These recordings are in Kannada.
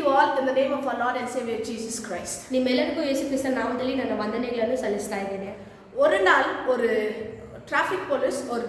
you all in the name of our Lord and Savior Jesus Christ. ನಿಮ್ಮೆಲ್ಲರಿಗೂ ಯೇಸು ಕ್ರಿಸ್ತನ ನಾಮದಲ್ಲಿ ನನ್ನ ವಂದನೆಗಳನ್ನು ಸಲ್ಲಿಸ್ತಾ ಇದ್ದೇನೆ. ஒரு நாள் ஒரு ಟ್ರಾಫಿಕ್ ಪೊಲೀಸ್ ஒரு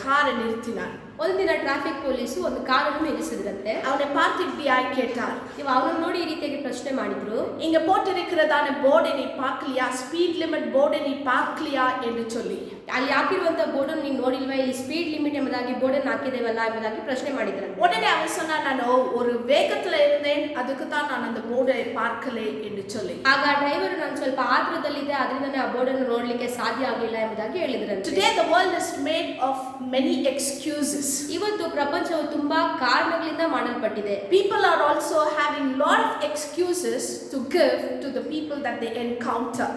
காரை நிறுத்தினார். ಒಂದು ದಿನ ಟ್ರಾಫಿಕ್ ಪೊಲೀಸು ಒಂದು ಕಾರನ್ನು ನಿಲ್ಲಿಸಿದ್ರಂತೆ. அவனை பார்த்து இப்படியாய் கேட்டார். ನೀವು ಅವನನ್ನು ನೋಡಿ ಈ ರೀತಿಯಾಗಿ ಪ್ರಶ್ನೆ ಮಾಡಿದ್ರು. இங்க போட்டிருக்கிறதான போர்டை நீ பார்க்கலையா, ஸ்பீட் லிமிட் போர்டை நீ பார்க்கலையா என்று சொல்லி. ಅಲ್ಲಿ ಹಾಕಿರುವಂತ ಬೋರ್ಡ್ ಅನ್ನು ನೀವು ನೋಡಿಲ್ವಾ, ಇಲ್ಲಿ ಸ್ಪೀಡ್ ಲಿಮಿಟ್ ಎಂಬುದಾಗಿ ಬೋರ್ಡ್ ಅನ್ನು ಹಾಕಿದ್ದೇವಲ್ಲ ಎಂಬುದಾಗಿ ಪ್ರಶ್ನೆ ಮಾಡಿದ್ರು. உடனே அவன் சொன்னான், ನಾನು ஒரு வேகத்துல இருந்தேன், அதுக்கு தான் நான் அந்த போர்டை பார்க்கலே என்று சொல்லி. ಆಗ ಡ್ರೈವರ್ ನಾನು ಸ್ವಲ್ಪ ಆತುರದಲ್ಲಿದ್ದೆ, ಅದರಿಂದ ಆ ಬೋರ್ಡ್ ಅನ್ನು ನೋಡಲಿಕ್ಕೆ ಸಾಧ್ಯ ಆಗಲಿಲ್ಲ ಎಂಬುದಾಗಿ ಹೇಳಿದ್ರಂತೆ. Today the world is made of many excuses. ಇವತ್ತು ಪ್ರಪಂಚವು ತುಂಬಾ ಕಾರಣಗಳಿಂದ ಮಾಡಲ್ಪಟ್ಟಿದೆ. People are also having lot of excuses to give to the people that they encounter.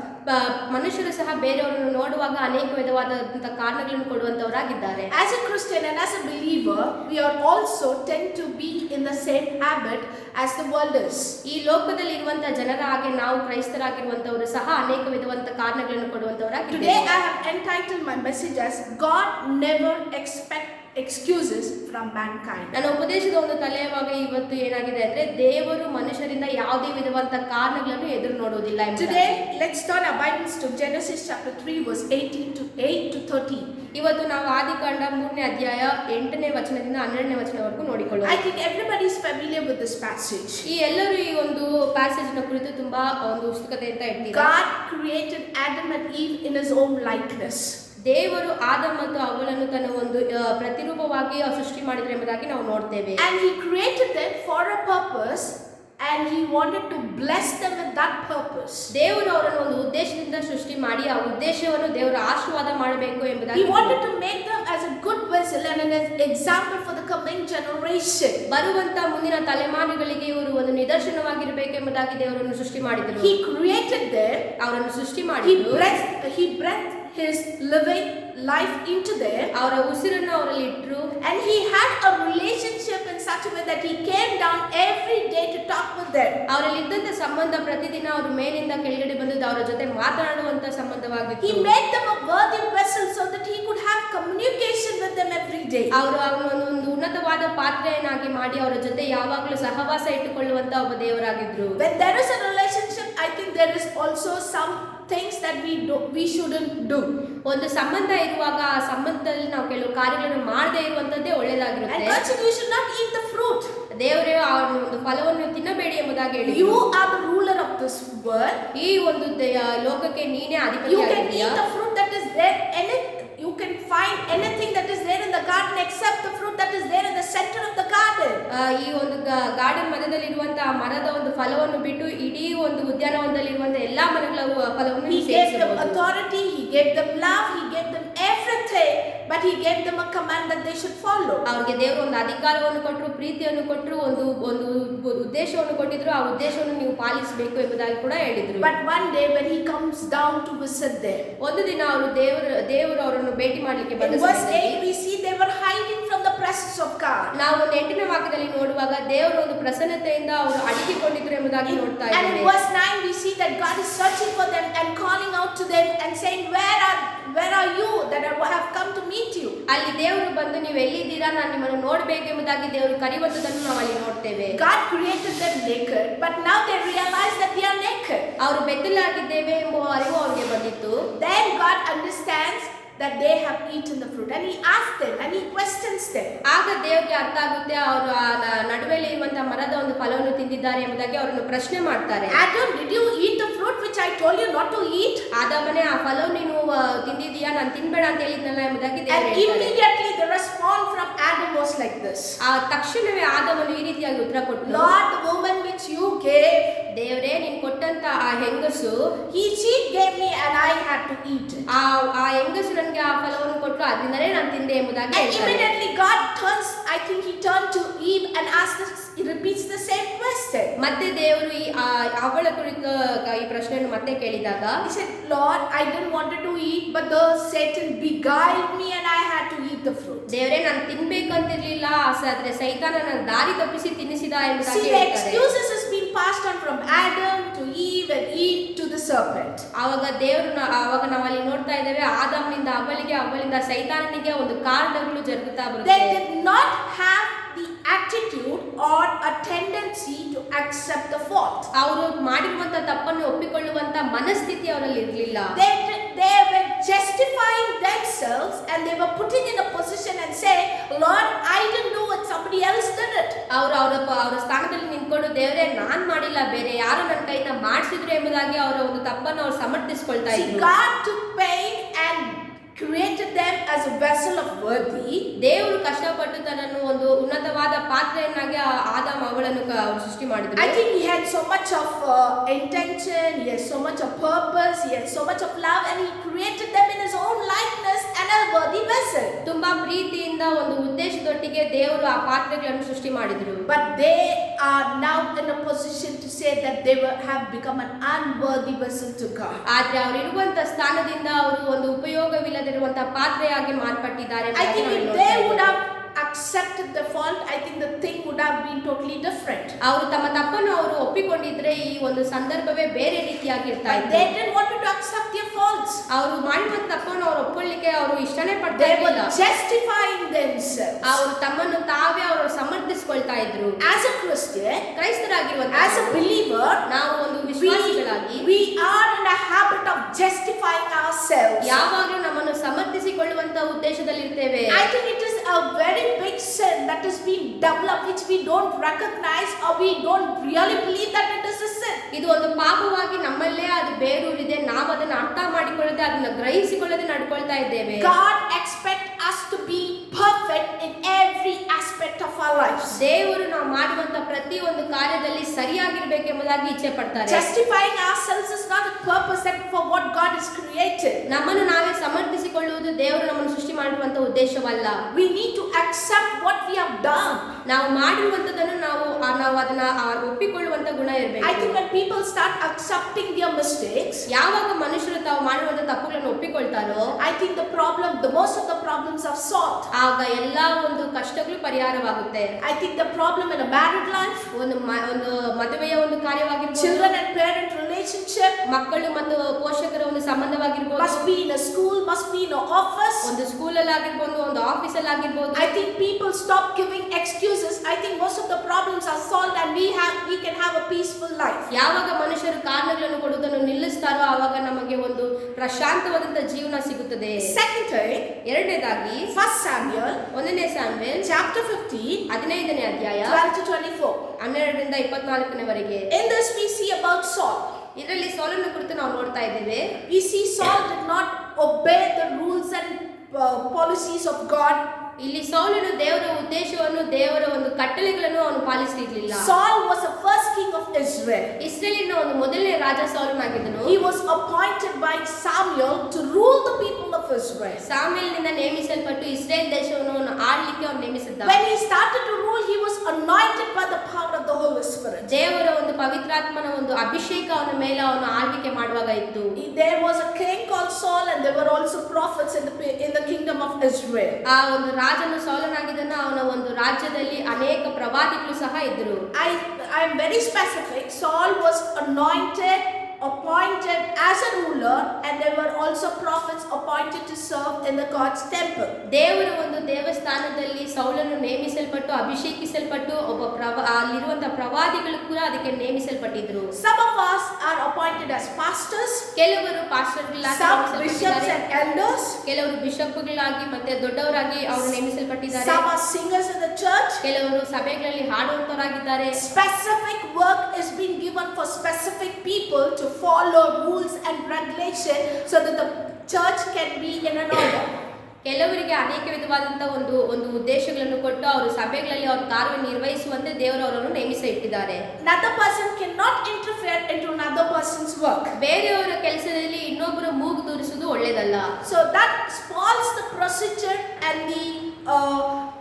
ಮನುಷ್ಯರು ಸಹ ಬೇರೆಯವರನ್ನು ನೋಡುವಾಗ ಅನೇಕ ವಿಧವಾದಂತಹ ಕಾರಣಗಳನ್ನು ಕೊಡುವಂತವರಾಗಿದ್ದಾರೆ. As a Christian and as a believer, we are also tend to be in the same habit as the world is. ಈ ಲೋಕದಲ್ಲಿ ಇರುವಂತಹ ಜನರ ಹಾಗೆ ನಾವು ಕ್ರೈಸ್ತರಾಗಿರುವಂತವರು ಸಹ ಅನೇಕ ವಿಧವಾದಂತಹ ಕಾರಣಗಳನ್ನು ಕೊಡುವಂತವರಾಗಿದ್ದಾರೆ. Today I have entitled my message as God never expect excuses from mankind. ನನ್ನ ಉಪದೇಶದ ಒಂದು ತಲೆಯವಾಗ ಇವತ್ತು ಏನಾಗಿದೆ ಅಂದ್ರೆ ದೇವರು ಮನುಷ್ಯರಿಂದ ಯಾವುದೇ ವಿಧವಾದಂತಹ ಕಾರಣಗಳನ್ನು ಎದುರು ನೋಡುವುದಿಲ್ಲ. Today let's turn our Bibles to Genesis chapter 3 verse 18 to 8 to 13. ಇವತ್ತು ನಾವು ಆದಿಕಾಂಡ 3ನೇ ಅಧ್ಯಾಯ 8ನೇ ವಚನದಿಂದ 12ನೇ ವಚನವರೆಗೂ ನೋಡಿಕೊಳ್ಳೋಣ. I think everybody is familiar with this passage. ಈ ಎಲ್ಲರೂ ಈ ಒಂದು ಪ್ಯಾಸೇಜ್ ನ ಕುರಿತು ತುಂಬಾ ಒಂದು ಉತ್ಸುಕತೆ ಅಂತ ಇರ್ತಾರೆ. God created Adam and Eve in his own likeness. ದೇವರು ಆದಮ್ ಮತ್ತು ಅವಳನ್ನು ತನ್ನ ಒಂದು ಪ್ರತಿರೂಪವಾಗಿ ಸೃಷ್ಟಿ ಮಾಡಿದ್ರು ಎಂಬುದಾಗಿ ನಾವು ನೋಡ್ತೇವೆ. And he created them for a purpose and he wanted to bless them with that purpose. ದೇವರು ಅವರನ್ನು ಒಂದು ಉದ್ದೇಶದಿಂದ ಸೃಷ್ಟಿ ಮಾಡಿ ಆ ಉದ್ದೇಶವನ್ನು ದೇವರು ಆಶೀರ್ವಾದ ಮಾಡಬೇಕು ಎಂಬುದಾಗಿ He wanted to make them as a good vessel and an example for the coming generation. ಬರುವಂತ ಮುಂದಿನ ತಲೆಮಾರುಗಳಿಗೆ ಇವರು ಒಂದು ನಿದರ್ಶನವಾಗಿರಬೇಕು ಎಂಬುದಾಗಿ ದೇವರನ್ನು ಸೃಷ್ಟಿ ಮಾಡಿದರು. He created them, ಅವರನ್ನು ಸೃಷ್ಟಿ ಮಾಡಿದರು. he breathed his living life into them, ಅವರ ಉಸಿರನ್ನು ಅವರಲ್ಲಿ ಇಟ್ಟರು. and he had a relationship in such a way that he came down every day to talk with them. ಅವರಲ್ಲಿ ಇದ್ದಂತ ಸಂಬಂಧ ಪ್ರತಿದಿನ ಅವರು ಮೇಲಿಂದ ಕೆಳಗಡೆ ಬಂದು ಅವರ ಜೊತೆ ಮಾತನಾಡುವಂತ ಸಂಬಂಧವಾಗಿತ್ತು. He made them a worthy vessel so that he could have communication with them every day. ಅವರು ಒಂದು ಉನ್ನತವಾದ ಪಾತ್ರೆಯನ್ನಾಗಿ ಮಾಡಿ ಅವರ ಜೊತೆ ಯಾವಾಗಲೂ ಸಹವಾಸ ಇಟ್ಟುಕೊಳ್ಳುವಂತ ಒಬ್ಬ ದೇವರಾಗಿದ್ರು. When there is a relationship, I think there is also some things that we shouldn't do. ಒಂದು ಸಂಬಂಧ ಇರುವಾಗ ಆ ಸಂಬಂಧದಲ್ಲಿ ನಾವು ಕೆಲವು ಕಾರ್ಯಗಳನ್ನು ಮಾಡದೇ ಇರುವಂತದ್ದೇ ಒಳ್ಳೆಯದಾಗಿರುತ್ತೆ. And God said you should not eat the fruit. ದೇವರೇ ಆ ಒಂದು ಫಲವನ್ನು ತಿನ್ನಬೇಡಿ ಎಂಬುದಾಗಿ ಹೇಳಿದರು. You are the ruler of this world. ಈ ಒಂದು ಲೋಕಕ್ಕೆ ನೀನೇ You ಅಧಿಪತಿಯಾಗಿದ್ದೀಯ. can eat the fruit that is there, you can find anything that is there in the garden except the fruit that is there in the center of the garden. ಈ ಒಂದು ಗಾರ್ಡನ್ ಮಧ್ಯದಲ್ಲಿ ಇರುವಂತಹ ಮರದ ಒಂದು ಫಲವನ್ನು ಬಿಟ್ಟು ಇಡೀ ಒಂದು ಉದ್ಯಾನವನದಲ್ಲಿ ಇರುವಂತಹ ಎಲ್ಲಾ ಮರಗಳ ಫಲವನ್ನು He gave them authority, he gave them love, he gave them everything, but he gave them a command that they should follow. ಅವರಿಗೆ ದೇವರು ಒಂದು ಅಧಿಕಾರವನ್ನು ಕೊಟ್ಟರು, ಪ್ರೀತಿಯನ್ನು ಕೊಟ್ಟರು, ಒಂದು ಉದ್ದೇಶವನ್ನು ಕೊಟ್ಟಿದ್ರು, ಆ ಉದ್ದೇಶವನ್ನು ನೀವು ಪಾಲಿಸಬೇಕು ಎಂಬುದಾಗಿ ಕೂಡ ಹೇಳಿದ್ರು. But one day when he comes down to visit them, ಒಂದು ದಿನ ಅವರು ದೇವರು ಅವರನ್ನು ಭೇಟಿ ಮಾಡಲಿಕ್ಕೆ in ಬಂದ verse 8 we see they were hiding from the presence of God. ನಾವು 8ನೇ ವಾಕ್ಯದಲ್ಲಿ ನೋಡುವಾಗ ದೇವರ ಒಂದು ಪ್ರಸನ್ನತೆಯಿಂದ ಅವರು ಅಡಗಿಕೊಂಡಿದ್ರು ಎಂಬುದಾಗಿ ನೋಡ್ತಾ And in ಇದ್ದೇವೆ. verse 9 we see that God is searching for them and calling out to them and saying, where are you that I have come to meet you? ಅಲ್ಲಿ ದೇವರು ಬಂದು ನೀವು ಎಲ್ಲಿದ್ದೀರಾ, ನಾನು ನಿಮ್ಮನ್ನು ನೋಡಬೇಕು ಎಂಬುದಾಗಿ ದೇವರು ಕರೆಯುವಂತದನ್ನು ನಾವು ಅಲ್ಲಿ ನೋಡ್ತೇವೆ. God created them naked, but now they realize that they are naked. ಅವರು ಬೆತ್ತಲಾಗಿದ್ದೇವೆ ಎಂಬ ಅರಿವು ಅವರಿಗೆ ಬಂದಿತ್ತು. Then God understands that they have eaten the fruit and he asks them and he questions them. ಆಗ ದೇವರಿಗೆ ಅರ್ಥ ಆಗುತ್ತೆ ಅವರು ಆ ನಡುವೆಯಲ್ಲಿ ಇರುವಂತಹ ಮರದ ಒಂದು ಫಲವನ್ನು ತಿಂದಿದ್ದಾರೆ ಎಂಬುದಾಗಿ ಅವರನ್ನು ಪ್ರಶ್ನೆ ಮಾಡ್ತಾರೆ. Adam, did you eat the fruit which I told you not to eat? ಆದಾಮನೇ ಆ ಫಲವನ್ನು ನೀನು ತಿಂದಿದ್ದೀಯಾ, ನಾನು ತಿನ್ಬೇಡ ಅಂತ ಹೇಳಿದ್ನಲ್ಲ ಎಂಬುದಾಗಿ And ದೇವರು ಹೇಳ್ತಾರೆ. immediately the response from Adam was like this. ಆ ತಕ್ಷಣವೇ ಆದಾಮನು ಈ ರೀತಿಯಾಗಿ ಉತ್ತರ ಕೊಟ್ಟನು. Lord, the woman which you gave, ದೇವರೇ ನೀನು ಕೊಟ್ಟಂತ ಆ ಹೆಂಗಸು she gave me and I had to eat it. ಆ ಹೆಂಗಸು ನನಗೆ ಆ ಫಲವನ್ನು ಕೊಟ್ಟರು, ಅದರಿಂದಲೇ ನಾನು ತಿಂದೆ ಎಂಬುದಾಗಿ And ಹೇಳ್ತಾರೆ. immediately God turns, I think he turned to Eve and he repeats the same question. ಮತ್ತೆ ದೇವರು ಅವಳ ಕುರಿತು ಈ ಪ್ರಶ್ನೆಯನ್ನು ಮತ್ತೆ ಕೇಳಿದಾಗ He said, Lord, I didn't want to eat, but the Satan beguiled me and I had to eat the fruit. ದೇವರೇ ನಾನು ತಿನ್ಬೇಕು ಅಂತಿರ್ಲಿಲ್ಲ, ಆದ್ರೆ ಸೈತಾನ ನನ್ನ ದಾರಿ ತಪ್ಪಿಸಿ ತಿನ್ನಿಸಿದ ಎಂಬುದಾಗಿ See, the ಹೇಳ್ತಾರೆ. excuses has been passed on from Adam to Eve and Eve to the serpent. ಆವಾಗ ನಾವಲ್ಲಿ ನೋಡ್ತಾ ಇದ್ದೇವೆ, ಆದಾಮನಿಂದ ಅವಳಿಗೆ, ಅವಳಿಂದ ಸೈತಾನನಿಗೆ ಒಂದು ಕಾರಣಗಳು ಜರುಗುತ್ತಾ ಬರುತ್ತೆ. They did not have the attitude or a tendency to accept the fault. ಅವರು ಮಾಡಿರುವಂತ ತಪ್ಪನ್ನು ಒಪ್ಪಿಕೊಳ್ಳುವಂತ ಮನಸ್ಥಿತಿ ಅವರಲ್ಲಿ ಇರಲಿಲ್ಲ. They were justifying themselves and they were putting in a position and saying, Lord, I didn't do it, somebody else did it. ಅವರ ಸ್ಥಾನದಲ್ಲಿ ನಿಂತ್ಕೊಂಡು ದೇವರೇ ನಾನ್ ಮಾಡಿಲ್ಲ, ಬೇರೆ ಯಾರು ನನ್ನ ಕೈಯಿಂದ ಮಾಡಿಸಿದ್ರು ಎಂಬುದಾಗಿ ಅವರ ಒಂದು ತಪ್ಪನ್ನು ಅವರು ಸಮರ್ಥಿಸಿಕೊಳ್ತಾ ಇದ್ರು. God took pain and created them as a vessel of worthy. ದೇವರು ಕಷ್ಟಪಟ್ಟು ತನ್ನನ್ನು ಒಂದು ಉನ್ನತವಾದ ಪಾತ್ರೆಯನ್ನಾಗಿ ಆದಾಮ ಅವಳನ್ನು ಸೃಷ್ಟಿ ಮಾಡಿದ್ರು. I think he had so much of intention, he had so much of purpose, he had so much of love, and he created them in his own likeness and a worthy vessel. ತುಂಬಾ ಪ್ರೀತಿಯಿಂದ ಒಂದು ಉದ್ದೇಶದೊಟ್ಟಿಗೆ ದೇವರು ಆ ಪಾತ್ರೆಗಳನ್ನು ಸೃಷ್ಟಿ ಮಾಡಿದ್ರು. But they are now in a position to say that they have become an unworthy vessel to God. ಆದ್ರೆ ಅವರು ಇರುವಂತ ಸ್ಥಾನದಿಂದ ಅವರು ಒಂದು ಉಪಯೋಗವಿಲ್ಲದಿರುವಂತ ಪಾತ್ರೆಯಾಗಿ ಮಾರ್ಪಟ್ಟಿದ್ದಾರೆ. I think if they would have accepted the fault, I think the thing would have been totally different. ಅವರು ತಮ್ಮ ತಪ್ಪನ್ನು ಅವರು ಒಪ್ಪಿಕೊಂಡಿದ್ರೆ ಈ ಒಂದು ಸಂದರ್ಭವೇ ಬೇರೆ ರೀತಿಯಾಗಿರ್ತಾ ಇತ್ತು. They didn't want to accept their faults. ಅವರು ಮಾಡಿದ ತಪ್ಪನ್ನು ಅವರು ಒಪ್ಪಿಕೊಳ್ಳಿಕ್ಕೆ ಅವರು ಇಷ್ಟನೇ ಪಡ್ತಾ They were ಇರಲಿಲ್ಲ. justifying themselves. ಅವರು ತಮ್ಮನ್ನು ತಾವೇ ಅವರು ಸಮರ್ಥಿಸಿಕೊಳ್ತಾ ಇದ್ರು. As a Christian, ಕ್ರೈಸ್ತರಾಗಿರುವಂತ as a believer, ನಾವು ಒಂದು ವಿಶ್ವಾಸಿಗಳಾಗಿ we are in a habit of justifying ourselves. ಯಾವಾಗಲೂ ನಮ್ಮನ್ನು ಸಮರ್ಥಿಸಿಕೊಳ್ಳುವಂತ ಉದ್ದೇಶದಲ್ಲಿ ಇರ್ತೇವೆ. I think it is a very big sin that is being developed, which we don't recognize or we don't really believe that it is a sin. ಇದು ಒಂದು ಪಾಪವಾಗಿ ನಮ್ಮಲ್ಲೇ ಅದು ಬೇರೂರಿದೆ. ನಾವು ಅದನ್ನು ಅರ್ಥ ಮಾಡಿಕೊಳ್ಳದೆ ಅದನ್ನು ಗ್ರಹಿಸಿಕೊಳ್ಳದೆ ನಡ್ಕೊಳ್ತಾ ಇದ್ದೇವೆ. God expects us to be perfect in every aspect of our lives. ದೇವರು ನಾವು ಮಾಡುವಂತ ಪ್ರತಿ ಒಂದು ಕಾರ್ಯದಲ್ಲಿ ಸರಿಯಾಗಿರಬೇಕೆಂಬುದಾಗಿ ಇಚ್ಛೆ ಪಡ್ತಾರೆ. Justifying ourselves is not a purpose that for what God has created. ನಮ್ಮನ್ನು ನಾವೇ ಸಮರ್ಥಿಸಿಕೊಳ್ಳುವುದು ದೇವರು ನಮ್ಮನ್ನು ಸೃಷ್ಟಿ ಮಾಡಿರುವಂತ ಉದ್ದೇಶವಲ್ಲ. We need to accept what we have done. ನಾವು ಮಾಡಿರುವಂತದನ್ನು ನಾವು ಅದನ್ನ ಒಪ್ಪಿಕೊಳ್ಳುವಂತ ಗುಣ ಇರಬೇಕು. I think when people start accepting their mistakes, ಯಾವಾಗ ಮನುಷ್ಯರು ತಾವು ಮಾಡಿರುವಂತ ತಪ್ಪುಗಳನ್ನು ಒಪ್ಪಿಕೊಳ್ತಾರೋ, I think the most of the problems are solved. ಆಗ ಎಲ್ಲಾ ಒಂದು ಕಷ್ಟಗಳು ಪರಿಹಾರವಾಗುತ್ತೆ. I think the problem in a married life, ಒಂದು ಮದುವೆಯ ಒಂದು ಕಾರ್ಯವಾಗಿರ್ಬೋದು, children and parent relationship, ಮಕ್ಕಳು ಮತ್ತು ಪೋಷಕರ ಒಂದು ಸಂಬಂಧವಾಗಿರ್ಬೋದು, must be in a school, must be in an office, ಒಂದು ಸ್ಕೂಲಲ್ಲಿ ಆಗಿರ್ಬೋದು, ಒಂದು ಆಫೀಸಲ್ಲಿ ಆಗಿರ್ಬೋದು. I think people stop giving excuses. I think most of the problems are solved and we can have a peaceful life. ಯಾವಾಗ ಮನುಷ್ಯರು ಕಾರಣಗಳನ್ನು ಕೊಡುವುದನ್ನು ನಿಲ್ಲಿಸ್ತಾರೋ ಆವಾಗ ನಮಗೆ ಒಂದು ಪ್ರಶಾಂತವಾದಂತ ಜೀವನ ಸಿಗುತ್ತದೆ. Secondly, ಎರಡನೇದಾಗಿ 1 Samuel, 1ನೇ ಸಾಮುವೇಲ್ chapter 15, 15ನೇ ಅಧ್ಯಾಯ 12 to 24. 12ರಿಂದ 24 In this we see about Saul. ಇದರಲ್ಲಿ ಸೌಲನ ಕುರಿತು ನಾವು ನೋಡ್ತಾ ಇದ್ದೇವೆ. We see Saul did not obey the rules and policies of God. ಇಲ್ಲಿ ಸೌಲನು ದೇವರ ಉದ್ದೇಶವನ್ನು, ದೇವರ ಒಂದು ಕಟ್ಟಳೆಗಳನ್ನು ಅವನು ಪಾಲಿಸುತ್ತಿರಲಿಲ್ಲ. Saul was the first king of Israel. ಇಸ್ರೇಲಿನ ಒಂದು ಮೊದಲನೇ ರಾಜ ಸೌಲನಾಗಿದ್ದನು. He was appointed by Samuel to rule the people of Israel. ಸಾಮುವೇಲನಿಂದ ನೇಮಿಸಲ್ಪಟ್ಟು ಇಸ್ರೇಲ್ ದೇಶವನ್ನು ಆಳ್ಲಿಕ್ಕೆ ಅವನು ನೇಮಿಸಿದ್ದ. When he started to rule, he was anointed by the power of the Holy Spirit. ದೇವರ ಒಂದು ಪವಿತ್ರಾತ್ಮನ ಒಂದು ಅಭಿಷೇಕ ಅವನ ಮೇಲೆ ಅವನು ಆಳ್ವಿಕೆ ಮಾಡುವಾಗ ಇತ್ತು. There was a king called Saul and there were also prophets in the kingdom of Israel. ಆ ಒಂದು ರಾಜನು ಸೌಲನಾಗಿದ್ದನು. ಅವನ ಒಂದು ರಾಜ್ಯದಲ್ಲಿ ಅನೇಕ ಪ್ರವಾದಿಗಳು ಸಹ ಇದ್ದರು. I am very specific. Saul was anointed, appointed as a ruler, and there were also prophets appointed to serve in the God's temple. ದೇವರ ಒಂದು ದೇವಸ್ಥಾನದಲ್ಲಿ ಸೌಲನು ನೇಮಿಸಲ್ಪಟ್ಟು ಅಭಿಷೇಕಿಸಲ್ಪಟ್ಟು ಅಲ್ಲಿರುವಂತಹ ಪ್ರವಾದಿಗಳು ಕೂಡ ಅದಕ್ಕೆ ನೇಮಿಸಲ್ಪಟ್ಟಿದ್ರು. Some of us are appointed as pastors, ಕೆಲವರು ಪಾಸ್ಟರ್ಗಳಾಗಿ, some bishops and elders, ಕೆಲವರು ಬಿಷಪ್ಗಳಾಗಿ ಮತ್ತೆ ದೊಡ್ಡವರಾಗಿ ಅವರು ನೇಮಿಸಲ್ಪಟ್ಟಿದ್ದಾರೆ. some are singers in the church. ಕೆಲವರು ಸಭೆಗಳಲ್ಲಿ ಹಾಡುವಂತವರಾಗಿದ್ದಾರೆ. Specific work is being given for specific people to follow rules and regulation so that the church can be in an order. ಕೆಲವರಿಗೆ ಅನೇಕ ವಿಧವಾದಂತ ಒಂದು ಉದ್ದೇಶಗಳನ್ನು ಕೊಟ್ಟು ಅವರು ಸಭೆಗಳಲ್ಲಿ ಅವರ ಕಾರ್ಯನಿರ್ವಹಿಸುವಂತೆ ದೇವರು ಅವರನ್ನು ನೇಮಿಸಿ ಇಟ್ಟಿದ್ದಾರೆ. Another person cannot interfere into another person's work. ಬೇರೆಯವರ ಕೆಲಸದಲ್ಲಿ ಇನ್ನೊಬ್ಬರು ಮೂಗು ತೂರಿಸುವುದು ಒಳ್ಳೆಯದಲ್ಲ. So that spoils the procedure and the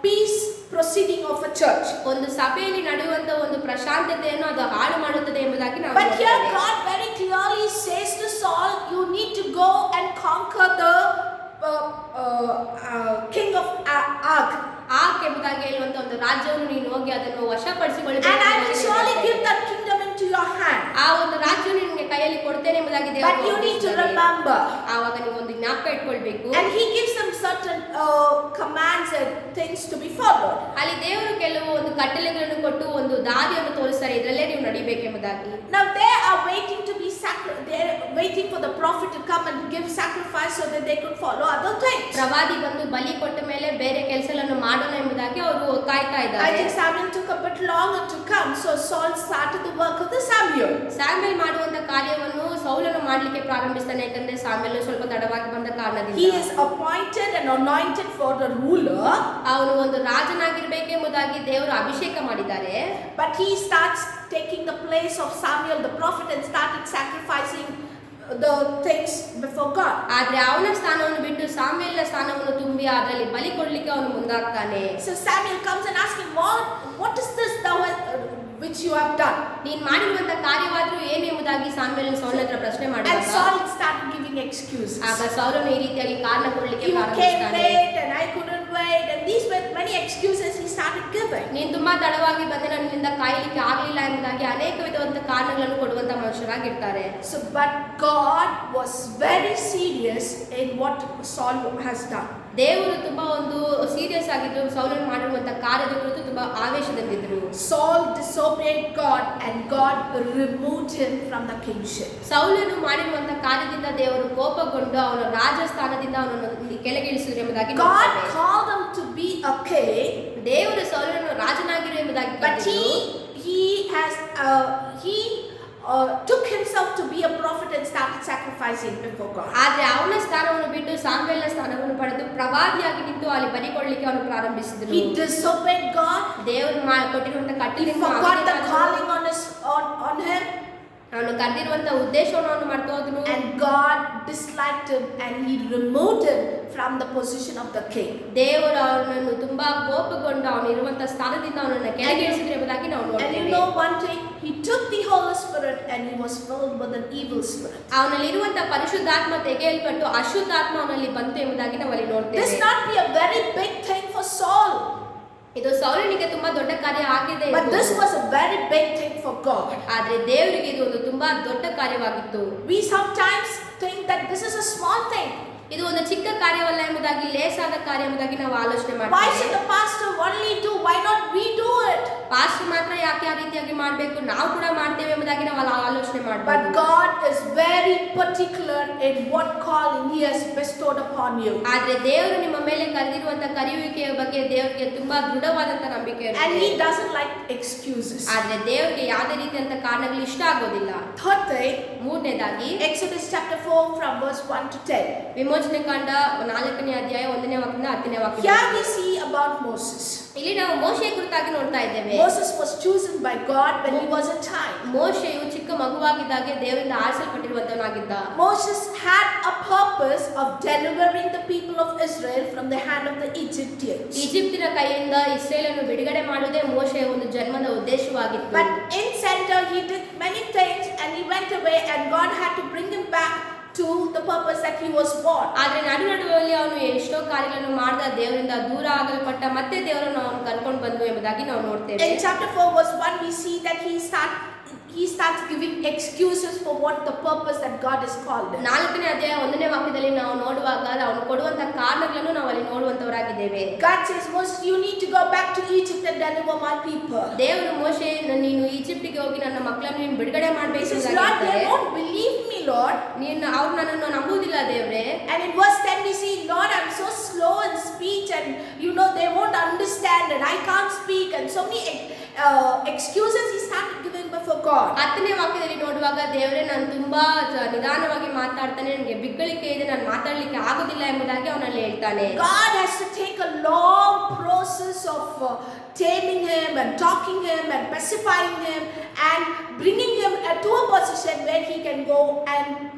peace proceeding of a church. ಒಂದು ಸಭೆಯಲ್ಲಿ ನಡೆಯುವಂತ ಒಂದು ಪ್ರಶಾಂತತೆಯನ್ನು ಅದು ಹಾಳು ಮಾಡುತ್ತದೆ ಎಂಬುದಾಗಿ ನಾವು But here God very clearly says to Saul, you need to go and conquer the king of Ag. ಎಂಬುದಾಗಿ ಹೇಳುವಂತ ಒಂದು ರಾಜ್ಯವನ್ನು ನೀನು ಹೋಗಿ ಅದನ್ನು ವಶಪಡಿಸಿಕೊಳ್ಳಬೇಕು. And I will surely give that kingdom into your hand. ಆ ಒಂದು ರಾಜ್ಯವನ್ನು ನಿಮಗೆ ಕೈಯಲ್ಲಿ ಕೊಡ್ತೇನೆ ಎಂಬುದಾಗಿ ದೇವರು. But you need to remember. ಆವಾಗ ನೀವು ಒಂದು ಜ್ಞಾಪಕ ಇಟ್ಕೊಳ್ಬೇಕು. And he gives them certain commands and things to be followed. ಅಲ್ಲಿ ದೇವರು ಕೆಲವು ಒಂದು ಕಟ್ಟಳೆಗಳನ್ನು ಕೊಟ್ಟು ಒಂದು ದಾರಿಯನ್ನು ತೋರಿಸ್ತಾರೆ, ಇದರಲ್ಲೇ ನೀವು ನಡಿಬೇಕೆಂಬುದಾಗಿ. Now they are waiting to be they're waiting for the prophet to come and give sacrifice so that they could follow other things. ಪ್ರವಾದಿ ಬಂದು ಬಲಿ ಕೊಟ್ಟ ಮೇಲೆ ಬೇರೆ ಕೆಲಸಗಳನ್ನು ಮಾಡೋಣ ಎಂಬುದಾಗಿ ಅವರು ಕಾಯ್ತಾ I ಇದ್ದಾರೆ. think Samuel took a bit longer to come, so Saul started the work of the Samuel. Samuel ಮಾಡುವಂತ ಕಾರ್ಯವನ್ನು ಸೌಲನು ಮಾಡಲಿಕ್ಕೆ ಪ್ರಾರಂಭಿಸ್ತಾನೆ, ಯಾಕಂದ್ರೆ ಸ್ಯಾಮ್ಯಲ್ ಸ್ವಲ್ಪ ತಡವಾಗಿ ಬಂದ He ಕಾರಣದಿಂದ. is appointed and anointed for the ruler, ಅವನು ಒಂದು ರಾಜನಾಗಿರ್ಬೇಕೆಂಬುದಾಗಿ ದೇವರು ಅಭಿಷೇಕ ಮಾಡಿದ್ದಾರೆ. but he starts taking the place of Samuel the prophet and started sacrificing the things before God. ಆದ್ರೆ ಅವನ ಸ್ಥಾನವನ್ನು ಬಿಟ್ಟು ಸಾಮ್ಯಲ್ನ ಸ್ಥಾನವನ್ನು ತುಂಬಿ ಅದರಲ್ಲಿ ಬಲಿ ಕೊಡ್ಲಿಕ್ಕೆ ಅವನು ಮುಂದಾಗ್ತಾನೆ. So Samuel comes and asks him, what is this thou which you have done? ನೀನ್ ಮಾಡಿರುವಂತ ಕಾರ್ಯವಾದ್ರೂ ಏನು ಎಂಬುದಾಗಿ ಸಾಮ್ಯಲ್ ಸೌಲನ ಹತ್ರ ಪ್ರಶ್ನೆ And ಮಾಡಿದಾಗ Saul started giving excuses. ಆಗ ಸೌಲನು ಈ ರೀತಿಯಾಗಿ ಕಾರಣ ಕೊಡ್ಲಿಕ್ಕೆ You came ಪ್ರಾರಂಭಿಸ್ತಾನೆ. late and I couldn't wait, and these were many excuses he started giving. ನೀನ್ ತುಂಬಾ ತಡವಾಗಿ ಬಂದೆ, ನನ್ನಿಂದ ಕಾಯಲಿಕ್ಕೆ ಆಗ್ಲಿಲ್ಲ ಎಂಬುದಾಗಿ ಅನೇಕ ವಿಧವಾದ ಕಾರಣಗಳನ್ನು ಕೊಡುವಂತ ಮನುಷ್ಯರಾಗಿರ್ತಾರೆ. So but God was very serious in what Saul has done. ದೇವರು ತುಂಬಾ ಒಂದು ಸೀರಿಯಸ್ ಆಗಿದ್ರು, ಸೌಲನು ಮಾಡಿರುವಂತ ಕಾರ್ಯದ ಕುರಿತು ತುಂಬಾ ಆವೇಶದಿಂದಿದ್ರು. Saul disobeyed God and God removed him from the kingship. ಸೌಲನು ಮಾಡಿರುವಂತ ಕಾರ್ಯದಿಂದ ದೇವರು ಕೋಪಗೊಂಡು ಅವನ ರಾಜಸ್ಥಾನದಿಂದ ಅವನನ್ನು ಕೆಳಗಿಳಿಸಿದ್ರು ಎಂಬುದಾಗಿ God ನೋಡ್ತೇವೆ. called him to be a king, ದೇವರು ಸೌಲನು ರಾಜನಾಗಿರು ಎಂಬುದಾಗಿ but ಕರೆದಿದ್ದು. he took himself to be a prophet and started sacrificing before God. ಆದ್ರೆ ಅವನ ಸ್ಥಾನವನ್ನು ಬಿಟ್ಟು ಸಾಮ್ಯಲ್ನ ಸ್ಥಾನವನ್ನು ಪಡೆದು ಪ್ರವಾದಿಯಾಗಿ ನಿಂತು ಅಲ್ಲಿ ಬಲಿಕೊಳ್ಳಲಿಕ್ಕೆ ಅವನು ಪ್ರಾರಂಭಿಸಿದನು. He disobeyed God. ದೇವರು ಕೊಟ್ಟಿರುವಂತ He ಕಟ್ಟಳೆಯನ್ನು forgot the ಅವನು calling on him, ಕರೆದಿರುವಂತ ಉದ್ದೇಶವನ್ನು ಅವನು ಮರೆತು ಹೋದನು. and God disliked him and he removed him from the position of the king. ದೇವರು ಅವನನ್ನು ತುಂಬಾ ಕೋಪಗೊಂಡು ಅವನಿರುವಂತ ಸ್ಥಾನದಿಂದ ಅವನನ್ನು ಕೆಳಗಿಳಿಸಿದ್ರು ಎಂಬುದಾಗಿ ನಾವು And you ನೋಡ್ತೇವೆ. know one thing, he took the Holy Spirit and he was filled with an evil spirit. ಅವನಲ್ಲಿರುವಂತ ಪರಿಶುದ್ಧಾತ್ಮ ತೆಗೆಯಲ್ಪಟ್ಟು ಅಶುದ್ಧಾತ್ಮ ಅವನಲ್ಲಿ ಬಂತು ಎಂಬುದಾಗಿ ನಾವು ಅಲ್ಲಿ This ನೋಡ್ತೇವೆ. not be a very big thing for Saul, ಇದು ಸೌಲನಿಗೆ ತುಂಬಾ ದೊಡ್ಡ ಕಾರ್ಯ ಆಗಿದೆ, but this was a very big thing for God. ಆದ್ರೆ ದೇವರಿಗೆ ಇದು ಒಂದು ತುಂಬಾ ದೊಡ್ಡ ಕಾರ್ಯವಾಗಿತ್ತು. We sometimes think that this is a small thing. ಇದು ಒಂದು ಚಿಕ್ಕ ಕಾರ್ಯವಲ್ಲ ಎಂಬುದಾಗಿ, ಲೇಸಾದ ಕಾರ್ಯ ಎಂಬುದಾಗಿ ನಾವು ಆಲೋಚನೆ Why should ಮಾಡ್ತೇವೆ. the pastor only do? Why not we do it? Pastor ಮಾತ್ರ ಯಾಕೆ ಆ ರೀತಿಯಾಗಿ ಮಾಡಬೇಕು, ನಾವು ಕೂಡ ಮಾಡ್ತೇವೆ ಎಂಬುದಾಗಿ ನಾವು ಆಲೋಚನೆ But ಮಾಡಬಹುದು. God is very particular in what calling He has bestowed upon you. ಆದ್ರೆ ದೇವರು ನಿಮ್ಮ ಮೇಲೆ ಕರೆದಿರುವಂತ ಕರೆಯುವಿಕೆಯ ಬಗ್ಗೆ ದೇವರಿಗೆ ತುಂಬಾ ದೃಢವಾದಂತ ನಂಬಿಕೆ And ಇರುತ್ತೆ. He doesn't like excuses. ಆದ್ರೆ ದೇವರಿಗೆ ಯಾವುದೇ ರೀತಿಯಂತ ಕಾರಣಗಳು ಇಷ್ಟ ಆಗೋದಿಲ್ಲ. Third thing, ಮೂರನೇದಾಗಿ Exodus chapter 4 from verse 1 to 10. ವಿಮೋಚನೆ ಕಾಂಡ 4ನೇ ಅಧ್ಯಾಯ 1ನೇ ವಾಕ್ಯದಿಂದ 10ನೇ ವಾಕ್ಯ. Here we see about Moses. ಇಲ್ಲಿ ನಾವು ಮೋಶೆಯ ಕುರಿತಾಗಿ ನೋಡ್ತಾ ಇದ್ದೇವೆ. Moses was chosen by God when he was a child. ಮೋಶೆಯು ಚಿಕ್ಕ ಮಗುವಾಗಿದ್ದಾಗೆ ದೇವರಿಂದ ಆರಿಸಲ್ಪಟ್ಟಿರುವಂತವನಾಗಿದ್ದ. Moses had a purpose of delivering the people of Israel from the hand of the Egyptians. ಈಜಿಪ್ಟಿನ ಕೈಯಿಂದ ಇಸ್ರೇಲನ್ನು ಬಿಡುಗಡೆ ಮಾಡುವುದೇ ಮೋಶೆಯ ಒಂದು ಜನ್ಮದ ಉದ್ದೇಶವಾಗಿತ್ತು. But in center he did many things and he went away and God had to bring him back to the purpose that he was born. ಆದ್ರೆ ನಡುವಲ್ಲಿ ಅವನು ಎಷ್ಟೋ ಕಾರ್ಯಗಳನ್ನು ಮಾಡಿದ, ದೇವರಿಂದ ದೂರ ಆಗಲ್ಪಟ್ಟ, ಮತ್ತೆ ದೇವರನ್ನು ಅವನು ಕರ್ಕೊಂಡು ಬಂದು ಎಂಬುದಾಗಿ ನಾವು ನೋಡ್ತೇವೆ. In chapter 4 verse 1 we see that he starts giving excuses for what the purpose that God has called him. 4ನೇ ಅಧ್ಯಾಯ 1ನೇ ವಾಕ್ಯದಲ್ಲಿ ನಾವು ನೋಡುವಾಗ ಅವನು ಕೊಡುವಂತ ಕಾರಣಗಳನ್ನು ನಾವು ಅಲ್ಲಿ ನೋಡುವಂತವರಾಗಿದ್ದೇವೆ. God says, Moses, you need to go back to Egypt and deliver my people. ದೇವರು ಮೋಶೆ, ನೀನು ಈಜಿಪ್ಟಿಗೆ ಹೋಗಿ ನನ್ನ ಮಕ್ಕಳನ್ನು ನೀನು ಬಿಡುಗಡೆ He ಮಾಡಬೇಕು says, ಅಂತ Lord, they ಹೇಳ್ತಾರೆ. won't believe me, Lord. ಅವ್ರು ನನ್ನನ್ನು ನಂಬುವುದಿಲ್ಲ ದೇವ್ರೆ. And in verse 10 we see, Lord, I'm so slow in speech and they won't understand and I can't speak, and so many excuses he started giving before God. 10ನೇ ವಾಕ್ಯದಲ್ಲಿ ನೋಡುವಾಗ, ದೇವರೇ ನಾನು ತುಂಬಾ ನಿಧಾನವಾಗಿ ಮಾತಾಡ್ತಾನೆ, ನನಗೆ ಬಿಕ್ಕಳಿಕೆ ಇದೆ, ನಾನು ಮಾತಾಡ್ಲಿಕ್ಕೆ ಆಗೋದಿಲ್ಲ ಎಂಬುದಾಗಿ ಅವನಲ್ಲಿ ಹೇಳ್ತಾನೆ. God has to take a long process of taming him and talking him and pacifying him and bringing him to a position where he can go and